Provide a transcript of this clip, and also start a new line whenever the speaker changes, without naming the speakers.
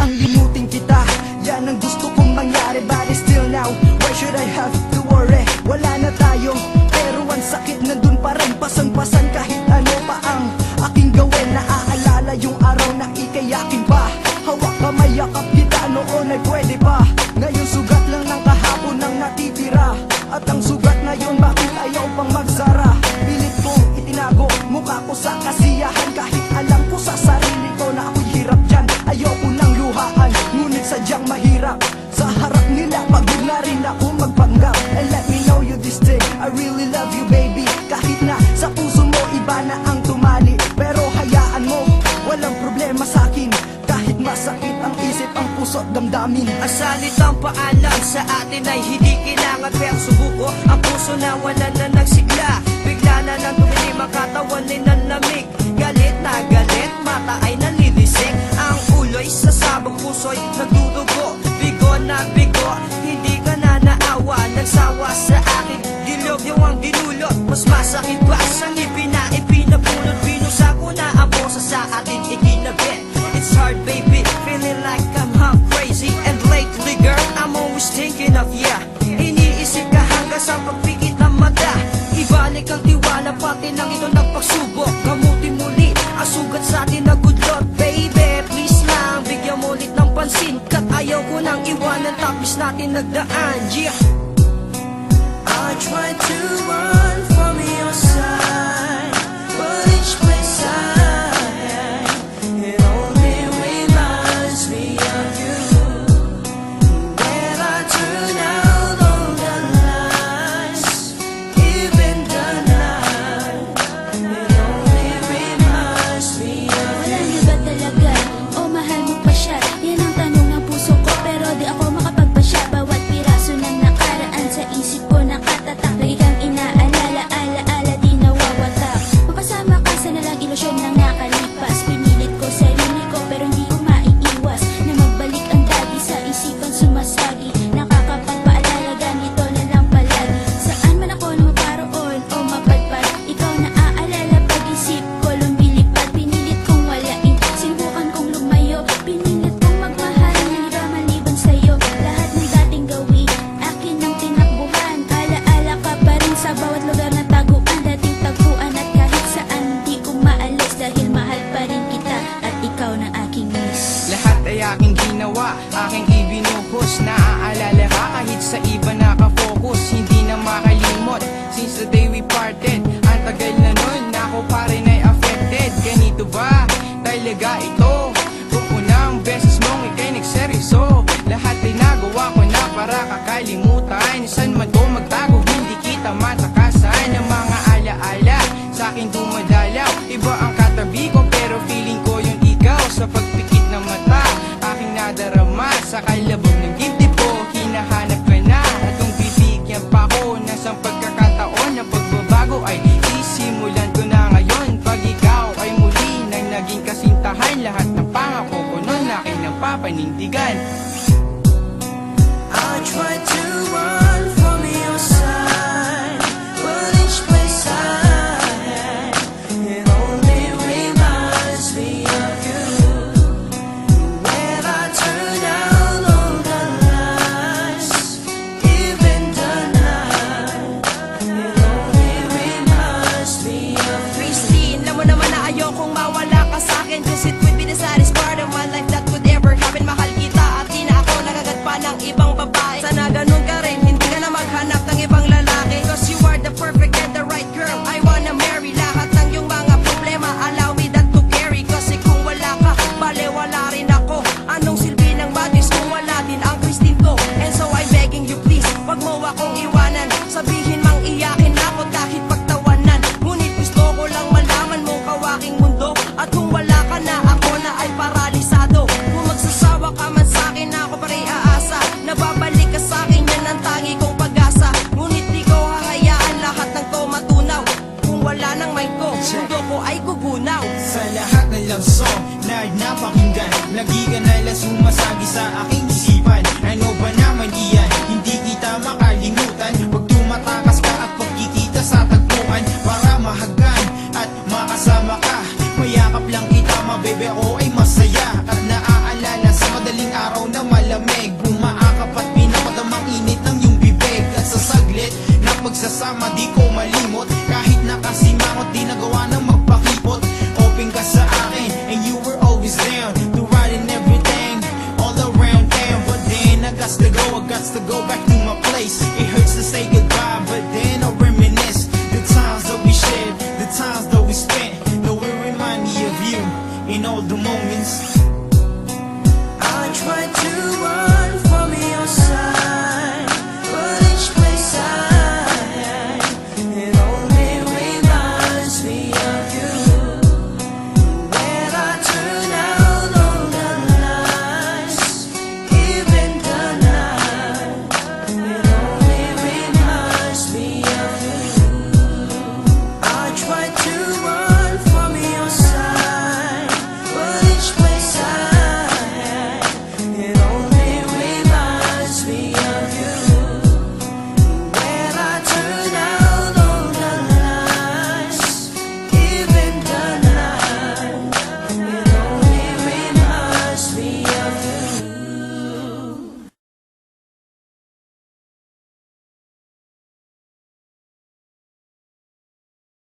ang limutin kita. Yan ang gusto kong mangyari, but still now, why should I have to worry? Wala na tayo, pero ang sakit nandun pa rin. Pasan-pasan kahit ano pa ang aking gawin. Naaalala yung araw na ikayakin pa. Hawak kamay, yakap kita noon ay pwede pa. Ngayon sugat lang ng kahapon ang natitira. At ang sugat na yun, bakit ayaw pang magsara? Pilit kong itinago mukha ko sa kasiyahan, kahit alam ko sa sarili ko na ako'y hirap dyan. Ayoko nang luhaan, ngunit sadyang mahirap. Sa harap nila, pagod na rin ako magpanggap. And let me know you this thing, I really love you baby. Kahit na sa puso mo iba na ang tumali, pero hayaan mo, walang problema sa akin. Kahit masakit ang isip, ang puso at damdamin.
Ang salitang paalam sa atin ay hindi kailangan, pero subuko ang puso na wala na nagsigla. Bigla na nang tumilim ang katawan ay nanlamig. Galit na galit, mata ay nalilisik. Ang ulo'y sasabang, puso'y nagdudugo. Bigo na bigo, hindi ka na naawa. Nagsawa sa akin, dilogyo ang dinulot. Mas masakit pa sa ngipin na ipinapulot. Binusa ko na ang puso sa atin ikinabit. It's hard baby, feeling like I'm half crazy. And lately girl, I'm always thinking of ya. Iniisip ka hanggang sa pagpikit ng mata. Ibalik ang tiwala, pati lang ito ng pagsubok. Gamutin muli ang sugat sa atin na good Lord baby. Please lang, bigyan mo ulit ng pansin. Kat ayaw ko nang iwanan, tapos natin nagdaan. Yeah, I tried to run from your side, but each place I it only reminds me of you. When I turn out all the lights, even the night, it only reminds me of
Wala
you.
niyo ba talaga? O mahal mo pa siya? Yan ang tanong ng puso ko, pero di ako makapagpasya. Bawat piraso ng nakaraan sa isip ko nakatatak. Lagi kang inaalala, alaala di nawawatak. Mapasama ka sa nalang ilusyon ng nakalipas. Pinilit ko sarili ko, pero hindi ko maiiwas na magbalik ang dati sa isipan sumasagi. Nakakapagpaalala, ganito na lang palagi. Saan man ako na maparoon o mapadpad, ikaw na aalala pag-isip ko lumilipad. Pinilit kong walain, sinubukan kong lumayo. Pinilit kong magmahal ng iba maliban sa'yo. Lahat ng dating gawin, akin ang tinakbuhan. Alaala ka pa rin sa bawat lugar na taguan. Dating tagpuan at kahit saan di ko maalis, dahil mahal pa rin kita at ikaw na aking miss.
Lahat ay aking ginawa, aking ibinuhos. Naaalala ka kahit sa iba nakafocus. Hindi na makalimot since the day we parted. Ang tagal na nun, ako pa rin ay affected. Ganito ba talaga ito? Kung unang beses mong ikay nagseryoso, lahat ay nagawa ko na para kakalimutan. San man ko magtago, hindi kita matakasan. Ang mga alaala sa akin dumadalaw. Iba ang katabi ko, pero feeling ko yung ikaw. Sa pagpikit ng mata, aking nadarama. Sa kalabog ng dibdib ko, hinahanap ka na. At kung bibigyan pa ko ng isang pagkakataon, ang pagbabago ay sisimulan ko na ngayon. Pag ikaw ay muli nang naging kasintahan, lahat ng pangako ko nun aking nang papanindigan.
I tried to run from you.
go back to my place. It hurts to say goodbye.